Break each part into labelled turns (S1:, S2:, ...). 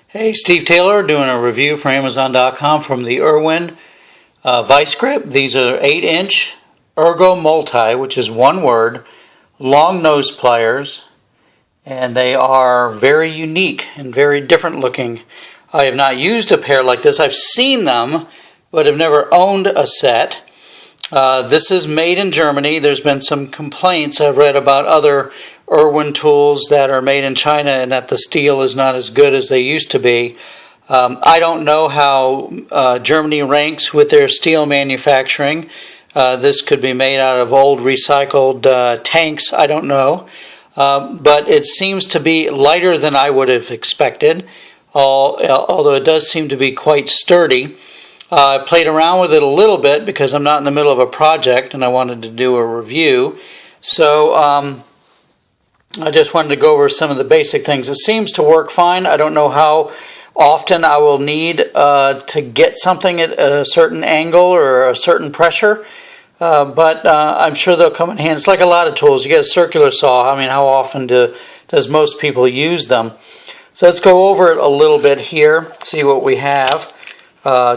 S1: Hey, Steve Taylor doing a review for Amazon.com from the Irwin VISE grip. These are 8-inch Ergonomic, which is one word, long nose pliers, and they are very unique and very different looking. I have not used a pair like this. I've seen them, but have never owned a set. This is made in Germany. There's been some complaints I've read about other Irwin tools that are made in China and that the steel is not as good as they used to be. I don't know how Germany ranks with their steel manufacturing. This could be made out of old recycled tanks. I don't know. But it seems to be lighter than I would have expected, although it does seem to be quite sturdy. I played around with it a little bit because I'm not in the middle of a project and I wanted to do a review. So I just wanted to go over some of the basic things. It seems to work fine. I don't know how often I will need to get something at a certain angle or a certain pressure, but I'm sure they'll come in handy. It's like a lot of tools. You get a circular saw. I mean, how often does most people use them? So let's go over it a little bit here, see what we have.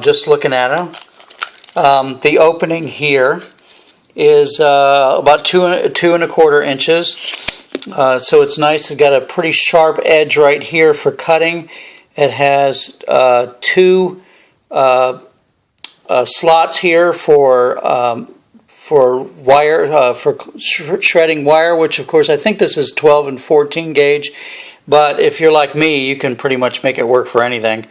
S1: Just looking at them. The opening here is about 2¼ inches. So it's nice. It's got a pretty sharp edge right here for cutting. It has two slots here for wire, for shredding wire, which of course I think this is 12 and 14 gauge. But if you're like me, you can pretty much make it work for anything.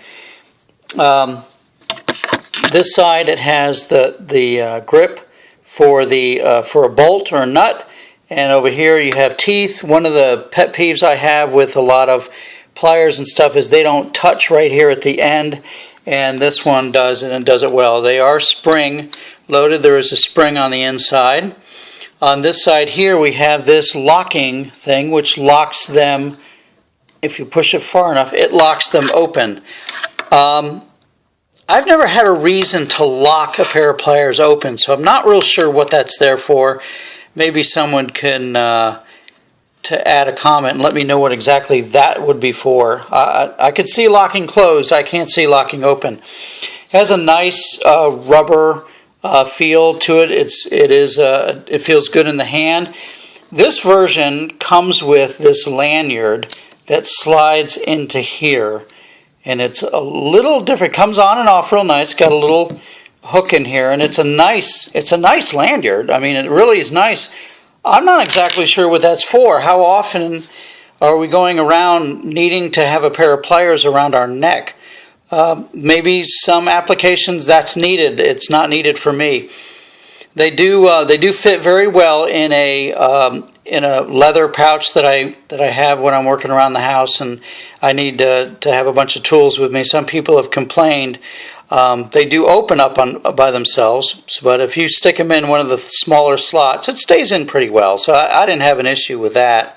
S1: This side it has the grip for a bolt or a nut. And over here you have teeth. One of the pet peeves I have with a lot of pliers and stuff is they don't touch right here at the end, and this one does, and it does it well. They are spring loaded. There is a spring on the inside. On this side here we have this locking thing which locks them. If you push it far enough, it locks them open. I've never had a reason to lock a pair of pliers open, so I'm not real sure what that's there for. Maybe someone can to add a comment and let me know what exactly that would be for. I could see locking closed. I can't see locking open. It has a nice rubber feel to it. It feels good in the hand. This version comes with this lanyard that slides into here, and it's a little different. It comes on and off real nice. Got a little hook in here, and it's a nice lanyard. I mean, it really is nice. I'm not exactly sure what that's for. How often are we going around needing to have a pair of pliers around our neck? Maybe some applications that's needed. It's not needed for me. They do fit very well in a leather pouch that I have when I'm working around the house and I need to have a bunch of tools with me. Some people have complained. They do open up by themselves, but if you stick them in one of the smaller slots, it stays in pretty well. So I didn't have an issue with that.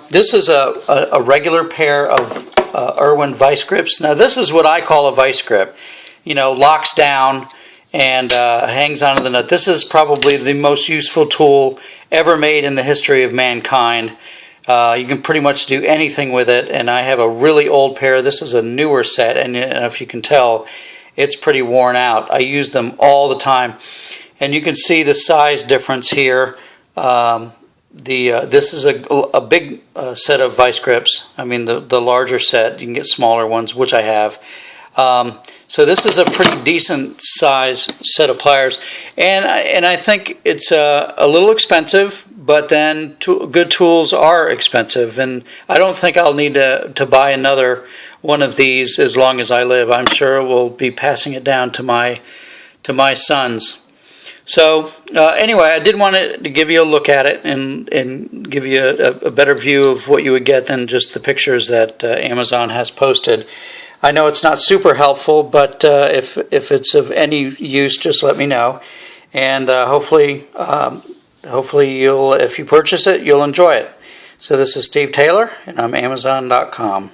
S1: This is a regular pair of Irwin VISE grips. Now this is what I call a VISE grip. You know, locks down and hangs onto the nut. This is probably the most useful tool ever made in the history of mankind. You can pretty much do anything with it, and I have a really old pair. This is a newer set, and if you can tell, it's pretty worn out. I use them all the time, and you can see the size difference here. This is a big set of VISE grips. I mean, the larger set. You can get smaller ones, which I have. So this is a pretty decent size set of pliers, and I think it's a little expensive. But then good tools are expensive, and I don't think I'll need to buy another one of these as long as I live. I'm sure we'll be passing it down to my sons. So anyway, I did want to give you a look at it and give you a better view of what you would get than just the pictures that Amazon has posted. I know it's not super helpful, but if it's of any use, just let me know, and hopefully if you purchase it, you'll enjoy it. So this is Steve Taylor, and I'm Amazon.com.